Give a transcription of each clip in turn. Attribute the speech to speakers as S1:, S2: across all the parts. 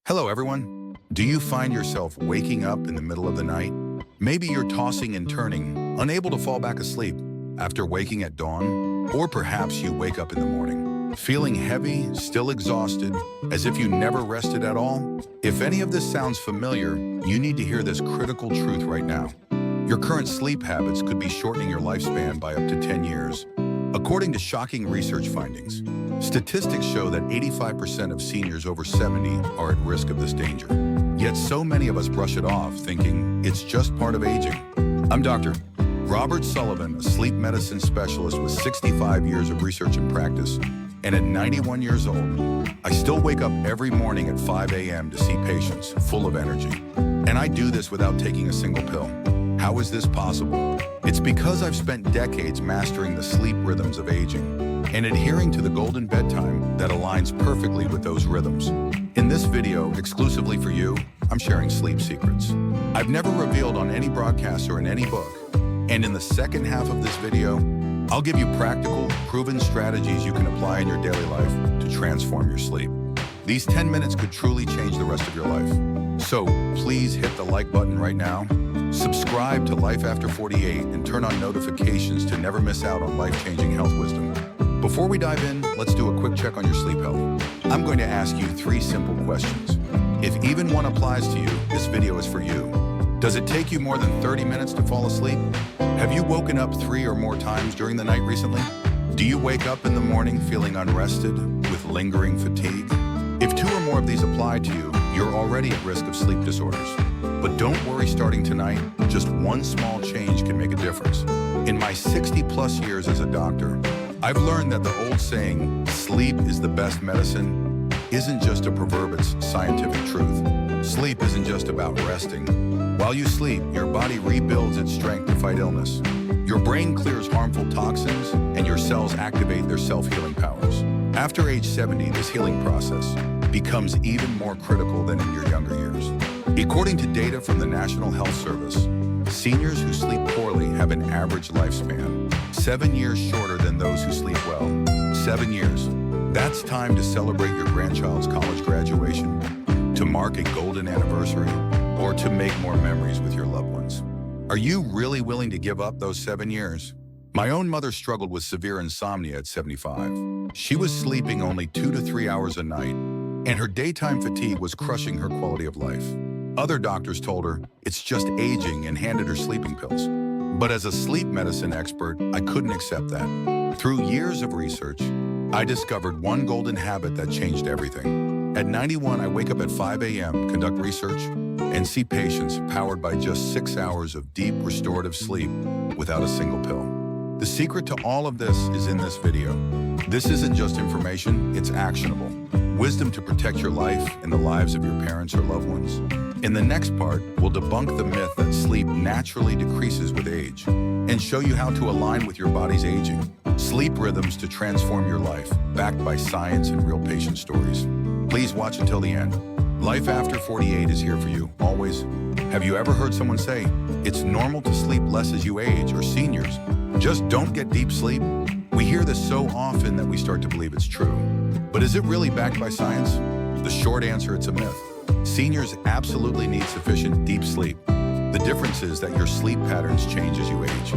S1: Hello, everyone. Do you find yourself waking up in the middle of the night? Maybe you're tossing and turning, unable to fall back asleep after waking at dawn. Or perhaps you wake up in the morning, feeling heavy, still exhausted, as if you never rested at all. If any of this sounds familiar, you need to hear this critical truth right now. Your current sleep habits could be shortening your lifespan by up to 10 years. According to shocking research findings, statistics show that 85% of seniors over 70 are at risk of this danger. Yet so many of us brush it off, thinking it's just part of aging. I'm Dr. Robert Sullivan, a sleep medicine specialist with 65 years of research and practice. And at 91 years old, I still wake up every morning at 5 a.m. to see patients full of energy. And I do this without taking a single pill. How is this possible? It's because I've spent decades mastering the sleep rhythms of aging and adhering to the golden bedtime that aligns perfectly with those rhythms. In this video, exclusively for you, I'm sharing sleep secrets I've never revealed on any broadcast or in any book. And in the second half of this video, I'll give you practical, proven strategies you can apply in your daily life to transform your sleep. These 10 minutes could truly change the rest of your life. So please hit the like button right now, subscribe to Life After 48, and turn on notifications to never miss out on life-changing health wisdom. Before we dive in, let's do a quick check on your sleep health. I'm going to ask you 3 simple questions. If even one applies to you, this video is for you. Does it take you more than 30 minutes to fall asleep? Have you woken up 3 or more times during the night recently? Do you wake up in the morning feeling unrested, with lingering fatigue? If 2 or more of these apply to you, you're already at risk of sleep disorders. But don't worry starting tonight, just one small change can make a difference. In my 60-plus years as a doctor, I've learned that the old saying, sleep is the best medicine, isn't just a proverb, it's scientific truth. Sleep isn't just about resting. While you sleep, your body rebuilds its strength to fight illness. Your brain clears harmful toxins, and your cells activate their self-healing powers. After age 70, this healing process becomes even more critical than in your younger years. According to data from the National Health Service, seniors who sleep poorly have an average lifespan 7 years shorter than those who sleep well. 7 years. That's time to celebrate your grandchild's college graduation, to mark a golden anniversary, or to make more memories with your loved ones. Are you really willing to give up those 7 years? My own mother struggled with severe insomnia at 75. She was sleeping only 2 to 3 hours a night, and her daytime fatigue was crushing her quality of life. Other doctors told her it's just aging and handed her sleeping pills. But as a sleep medicine expert, I couldn't accept that. Through years of research, I discovered one golden habit that changed everything. At 91, I wake up at 5 a.m., conduct research, and see patients powered by just 6 hours of deep restorative sleep without a single pill. The secret to all of this is in this video. This isn't just information, it's actionable. Wisdom to protect your life and the lives of your parents or loved ones. In the next part, we'll debunk the myth that sleep naturally decreases with age and show you how to align with your body's aging. Sleep rhythms to transform your life, backed by science and real patient stories. Please watch until the end. Life After 48 is here for you, always. Have you ever heard someone say, it's normal to sleep less as you age, or seniors just don't get deep sleep? We hear this so often that we start to believe it's true. But is it really backed by science? The short answer, it's a myth. Seniors absolutely need sufficient deep sleep. The difference is that your sleep patterns change as you age.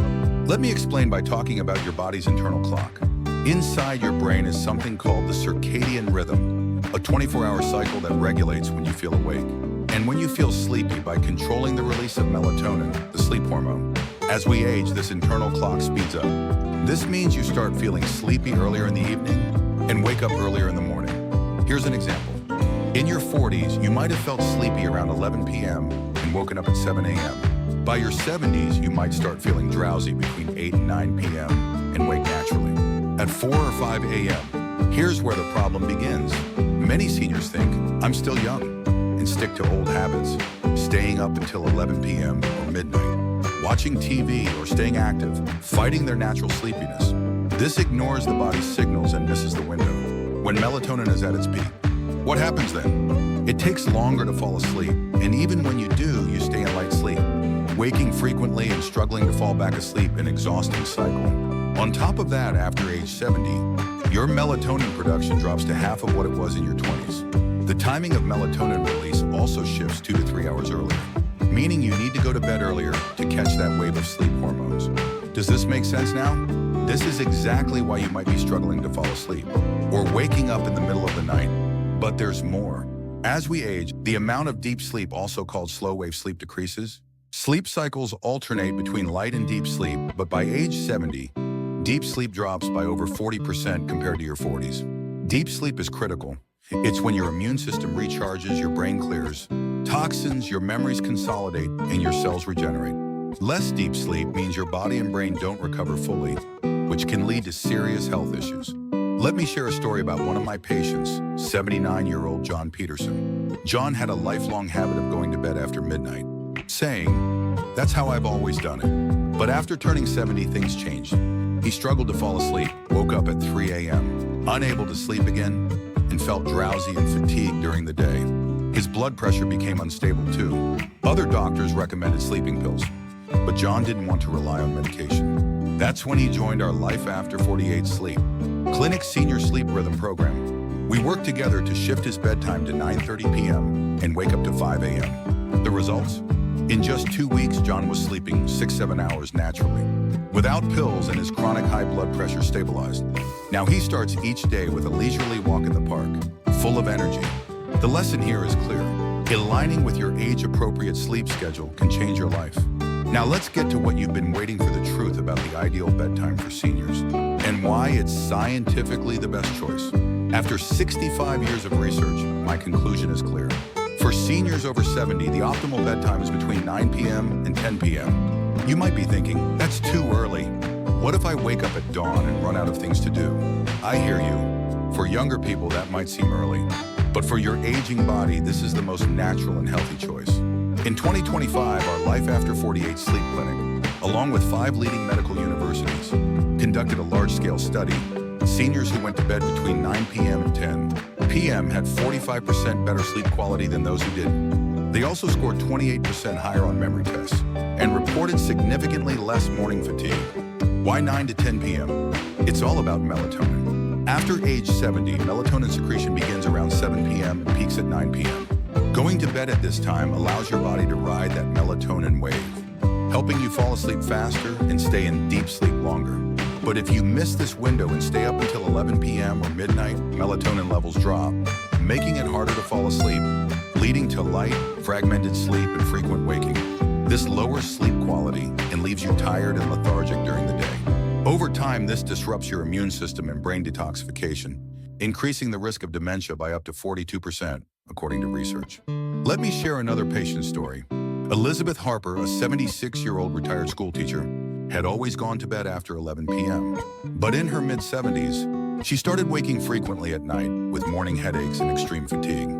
S1: Let me explain by talking about your body's internal clock. Inside your brain is something called the circadian rhythm, a 24-hour cycle that regulates when you feel awake and when you feel sleepy by controlling the release of melatonin, the sleep hormone. As we age, this internal clock speeds up. This means you start feeling sleepy earlier in the evening and wake up earlier in the morning. Here's an example. In your 40s, you might have felt sleepy around 11 p.m. and woken up at 7 a.m. By your 70s, you might start feeling drowsy between 8 and 9 p.m. and wake naturally. At 4 or 5 a.m., here's where the problem begins. Many seniors think, I'm still young, and stick to old habits, staying up until 11 p.m. or midnight, watching TV or staying active, fighting their natural sleepiness. This ignores the body's signals and misses the window. When melatonin is at its peak, what happens then? It takes longer to fall asleep, and even when you do, you stay in light sleep, waking frequently and struggling to fall back asleep, an exhausting cycle. On top of that, after age 70, your melatonin production drops to half of what it was in your 20s. The timing of melatonin release also shifts 2 to 3 hours earlier, meaning you need to go to bed earlier to catch that wave of sleep hormones. Does this make sense now? This is exactly why you might be struggling to fall asleep or waking up in the middle of the night. But there's more. As we age, the amount of deep sleep, also called slow wave sleep, decreases. Sleep cycles alternate between light and deep sleep, but by age 70, deep sleep drops by over 40% compared to your 40s. Deep sleep is critical. It's when your immune system recharges, your brain clears, toxins, your memories consolidate, and your cells regenerate. Less deep sleep means your body and brain don't recover fully, which can lead to serious health issues. Let me share a story about one of my patients, 79-year-old John Peterson. John had a lifelong habit of going to bed after midnight, saying, "That's how I've always done it." But after turning 70, things changed. He struggled to fall asleep, woke up at 3 a.m., unable to sleep again, and felt drowsy and fatigued during the day. His blood pressure became unstable too. Other doctors recommended sleeping pills, but John didn't want to rely on medication. That's when he joined our Life After 48 Sleep Clinic Senior Sleep Rhythm program. We worked together to shift his bedtime to 9:30 p.m. and wake up to 5 a.m. The results? In just 2 weeks, John was sleeping 6-7 hours naturally, without pills, and his chronic high blood pressure stabilized. Now he starts each day with a leisurely walk in the park, full of energy. The lesson here is clear. Aligning with your age-appropriate sleep schedule can change your life. Now let's get to what you've been waiting for, the truth about the ideal bedtime for seniors and why it's scientifically the best choice. After 65 years of research, my conclusion is clear. For seniors over 70, the optimal bedtime is between 9 p.m. and 10 p.m. You might be thinking, that's too early. What if I wake up at dawn and run out of things to do? I hear you. For younger people, that might seem early. But for your aging body, this is the most natural and healthy choice. In 2025, our Life After 48 Sleep Clinic, along with 5 leading medical universities, conducted a large-scale study. Seniors who went to bed between 9 p.m. and 10 p.m. had 45% better sleep quality than those who didn't. They also scored 28% higher on memory tests and reported significantly less morning fatigue. Why 9 to 10 p.m.? It's all about melatonin. After age 70, melatonin secretion begins around 7 p.m. and peaks at 9 p.m. Going to bed at this time allows your body to ride that melatonin wave, helping you fall asleep faster and stay in deep sleep longer. But if you miss this window and stay up until 11 p.m. or midnight, melatonin levels drop, making it harder to fall asleep, leading to light, fragmented sleep and frequent waking. This lowers sleep quality and leaves you tired and lethargic during the day. Over time, this disrupts your immune system and brain detoxification, increasing the risk of dementia by up to 42%, according to research. Let me share another patient story. Elizabeth Harper, a 76-year-old retired school teacher, had always gone to bed after 11 p.m. But in her mid-70s, she started waking frequently at night with morning headaches and extreme fatigue.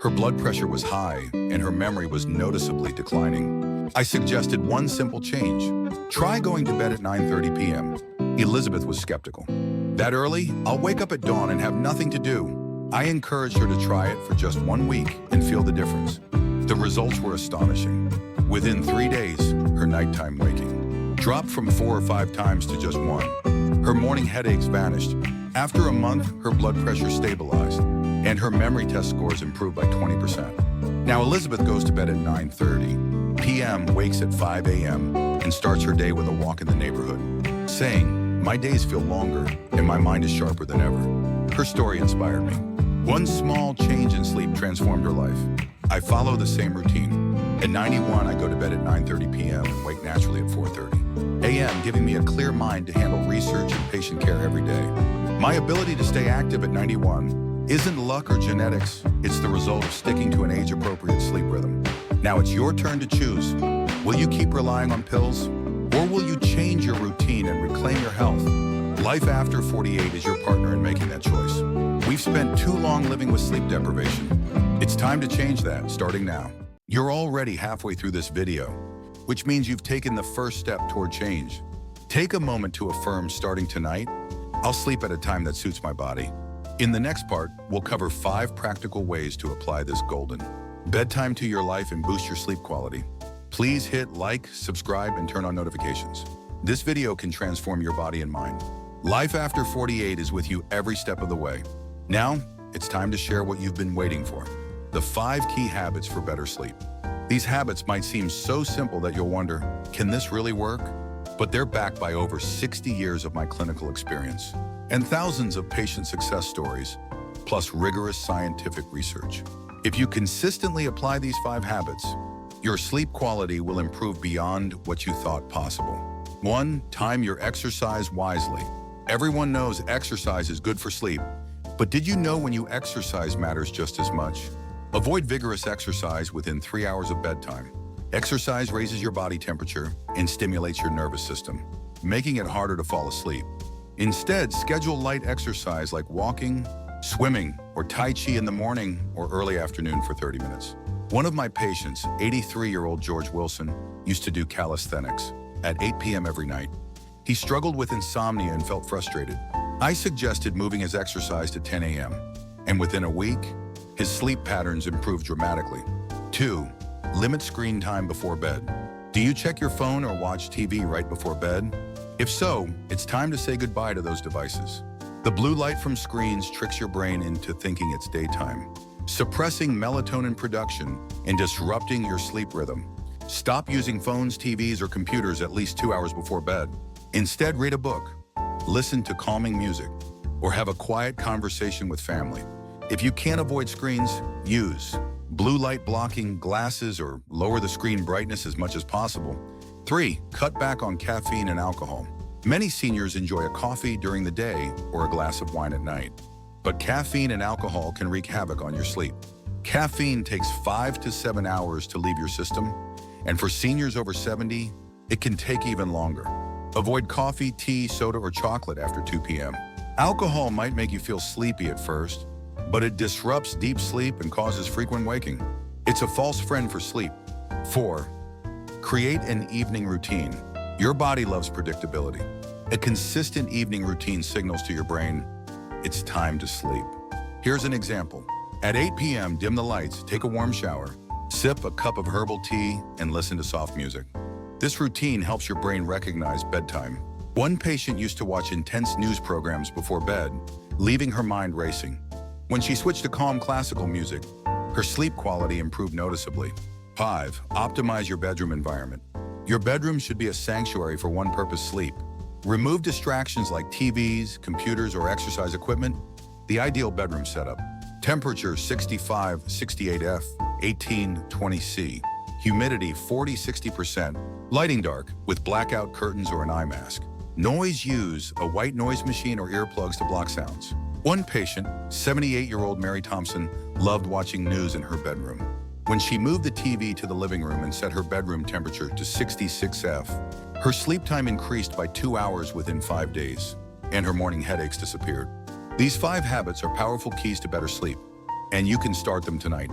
S1: Her blood pressure was high and her memory was noticeably declining. I suggested one simple change. Try going to bed at 9:30 p.m. Elizabeth was skeptical. That early? I'll wake up at dawn and have nothing to do. I encouraged her to try it for just 1 week and feel the difference. The results were astonishing. Within 3 days, her nighttime waking dropped from 4 or 5 times to just 1. Her morning headaches vanished. After a month, her blood pressure stabilized, and her memory test scores improved by 20%. Now Elizabeth goes to bed at 9:30 p.m., wakes at 5 a.m., and starts her day with a walk in the neighborhood, saying, "My days feel longer, and my mind is sharper than ever." Her story inspired me. One small change in sleep transformed her life. I follow the same routine. At 91, I go to bed at 9:30 p.m. and wake naturally at 4:30 a.m., giving me a clear mind to handle research and patient care every day. My ability to stay active at 91 isn't luck or genetics. It's the result of sticking to an age-appropriate sleep rhythm. Now it's your turn to choose. Will you keep relying on pills? Or will you change your routine and reclaim your health? Life After 48 is your partner in making that choice. We've spent too long living with sleep deprivation. It's time to change that, starting now. You're already halfway through this video, which means you've taken the first step toward change. Take a moment to affirm, starting tonight, I'll sleep at a time that suits my body. In the next part, we'll cover 5 practical ways to apply this golden bedtime to your life and boost your sleep quality. Please hit like, subscribe, and turn on notifications. This video can transform your body and mind. Life After 48 is with you every step of the way. Now, it's time to share what you've been waiting for. The 5 key habits for better sleep. These habits might seem so simple that you'll wonder, can this really work? But they're backed by over 60 years of my clinical experience and thousands of patient success stories, plus rigorous scientific research. If you consistently apply these 5 habits, your sleep quality will improve beyond what you thought possible. 1. Time your exercise wisely. Everyone knows exercise is good for sleep, but did you know when you exercise matters just as much? Avoid vigorous exercise within 3 hours of bedtime. Exercise raises your body temperature and stimulates your nervous system, making it harder to fall asleep. Instead, schedule light exercise like walking, swimming, or Tai Chi in the morning or early afternoon for 30 minutes. One of my patients, 83-year-old George Wilson, used to do calisthenics at 8 p.m. every night. He struggled with insomnia and felt frustrated. I suggested moving his exercise to 10 a.m., and within a week, his sleep patterns improved dramatically. 2. Limit screen time before bed. Do you check your phone or watch TV right before bed? If so, it's time to say goodbye to those devices. The blue light from screens tricks your brain into thinking it's daytime, suppressing melatonin production and disrupting your sleep rhythm. Stop using phones, TVs, or computers at least 2 hours before bed. Instead, read a book, listen to calming music, or have a quiet conversation with family. If you can't avoid screens, use blue light blocking glasses or lower the screen brightness as much as possible. 3. Cut back on caffeine and alcohol. Many seniors enjoy a coffee during the day or a glass of wine at night. But caffeine and alcohol can wreak havoc on your sleep. Caffeine takes 5 to 7 hours to leave your system, and for seniors over 70, it can take even longer. Avoid coffee, tea, soda, or chocolate after 2 p.m. Alcohol might make you feel sleepy at first, but it disrupts deep sleep and causes frequent waking. It's a false friend for sleep. 4. Create an evening routine. Your body loves predictability. A consistent evening routine signals to your brain, it's time to sleep. Here's an example. At 8 p.m., dim the lights, take a warm shower, sip a cup of herbal tea, and listen to soft music. This routine helps your brain recognize bedtime. One patient used to watch intense news programs before bed, leaving her mind racing. When she switched to calm classical music, her sleep quality improved noticeably. 5. Optimize your bedroom environment. Your bedroom should be a sanctuary for one-purpose sleep. Remove distractions like TVs, computers, or exercise equipment. The ideal bedroom setup. Temperature 65, 68F, 18, 20C. Humidity 40-60%. Lighting dark with blackout curtains or an eye mask. Noise, use a white noise machine or earplugs to block sounds. One patient, 78-year-old Mary Thompson, loved watching news in her bedroom. When she moved the TV to the living room and set her bedroom temperature to 66F, her sleep time increased by 2 hours within 5 days, and her morning headaches disappeared. These 5 habits are powerful keys to better sleep, and you can start them tonight.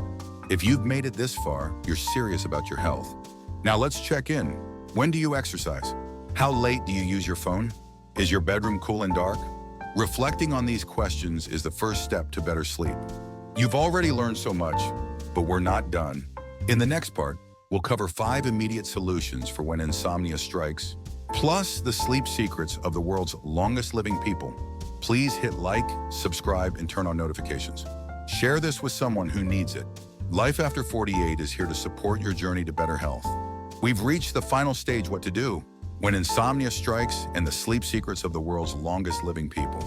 S1: If you've made it this far, you're serious about your health. Now let's check in. When do you exercise? How late do you use your phone? Is your bedroom cool and dark? Reflecting on these questions is the first step to better sleep. You've already learned so much, but we're not done. In the next part, we'll cover 5 immediate solutions for when insomnia strikes, plus the sleep secrets of the world's longest living people. Please hit like, subscribe, and turn on notifications. Share this with someone who needs it. Life After 48 is here to support your journey to better health. We've reached the final stage, what to do when insomnia strikes, and the sleep secrets of the world's longest living people.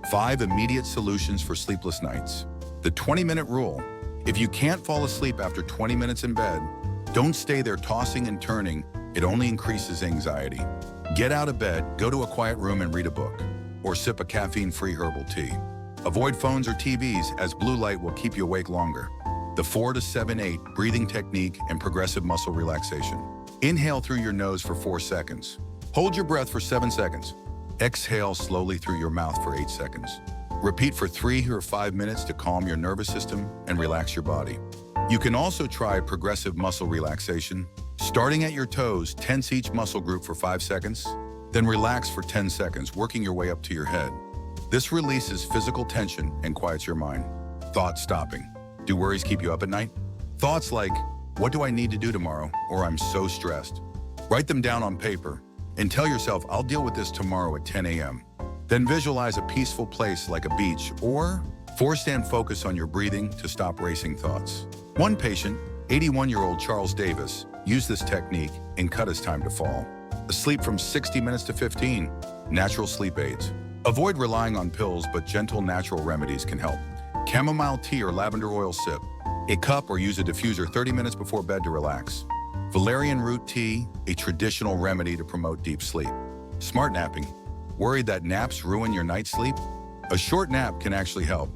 S1: 5 immediate solutions for sleepless nights. The 20-minute rule. If you can't fall asleep after 20 minutes in bed, don't stay there tossing and turning. It only increases anxiety. Get out of bed, go to a quiet room and read a book, or sip a caffeine-free herbal tea. Avoid phones or TVs, as blue light will keep you awake longer. The 4 to 7-8 breathing technique and progressive muscle relaxation. Inhale through your nose for 4 seconds. Hold your breath for 7 seconds. Exhale slowly through your mouth for 8 seconds. Repeat for 3 or 5 minutes to calm your nervous system and relax your body. You can also try progressive muscle relaxation. Starting at your toes, tense each muscle group for 5 seconds, then relax for 10 seconds, working your way up to your head. This releases physical tension and quiets your mind. Thought stopping. Do worries keep you up at night? Thoughts like, what do I need to do tomorrow? Or I'm so stressed. Write them down on paper and tell yourself, I'll deal with this tomorrow at 10 a.m. Then visualize a peaceful place like a beach or Force and focus on your breathing to stop racing thoughts. One patient, 81-year-old Charles Davis, used this technique and cut his time to fall. Asleep from 60 minutes to 15. Natural sleep aids. Avoid relying on pills, but gentle natural remedies can help. Chamomile tea or lavender oil sip. A cup or use a diffuser 30 minutes before bed to relax. Valerian root tea, a traditional remedy to promote deep sleep. Smart napping. Worried that naps ruin your night's sleep? A short nap can actually help.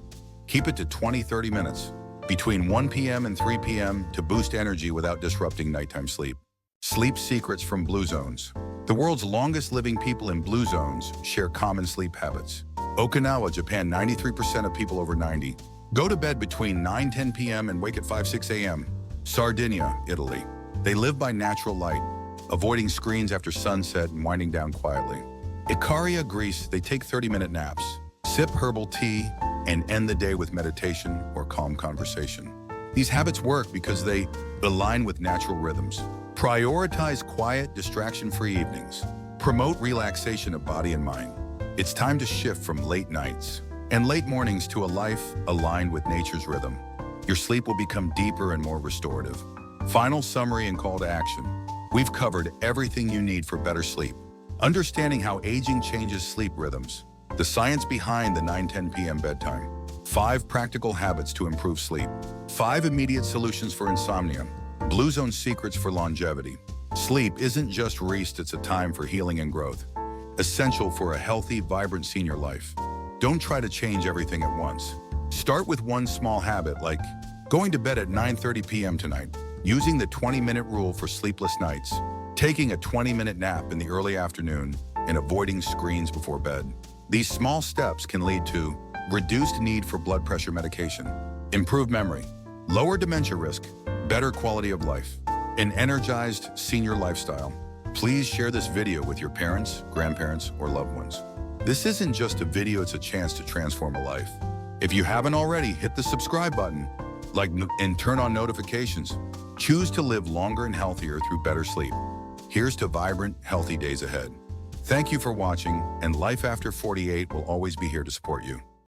S1: Keep it to 20-30 minutes, between 1 p.m. and 3 p.m. to boost energy without disrupting nighttime sleep. Sleep secrets from blue zones. The world's longest living people in blue zones share common sleep habits. Okinawa, Japan, 93% of people over 90 go to bed between 9-10 p.m. and wake at 5-6 a.m. Sardinia, Italy. They live by natural light, avoiding screens after sunset and winding down quietly. Icaria, Greece, they take 30-minute naps, sip herbal tea, and end the day with meditation or calm conversation. These habits work because they align with natural rhythms. Prioritize quiet, distraction-free evenings. Promote relaxation of body and mind. It's time to shift from late nights and late mornings to a life aligned with nature's rhythm. Your sleep will become deeper and more restorative. Final summary and call to action. We've covered everything you need for better sleep. Understanding how aging changes sleep rhythms. The science behind the 9-10 p.m. bedtime. 5 practical habits to improve sleep. 5 immediate solutions for insomnia. Blue Zone secrets for longevity. Sleep isn't just rest, it's a time for healing and growth. Essential for a healthy, vibrant senior life. Don't try to change everything at once. Start with one small habit like going to bed at 9:30 p.m. tonight, using the 20-minute rule for sleepless nights, taking a 20-minute nap in the early afternoon, and avoiding screens before bed. These small steps can lead to reduced need for blood pressure medication, improved memory, lower dementia risk, better quality of life, an energized senior lifestyle. Please share this video with your parents, grandparents, or loved ones. This isn't just a video, it's a chance to transform a life. If you haven't already, hit the subscribe button, and turn on notifications. Choose to live longer and healthier through better sleep. Here's to vibrant, healthy days ahead. Thank you for watching, and Life After 48 will always be here to support you.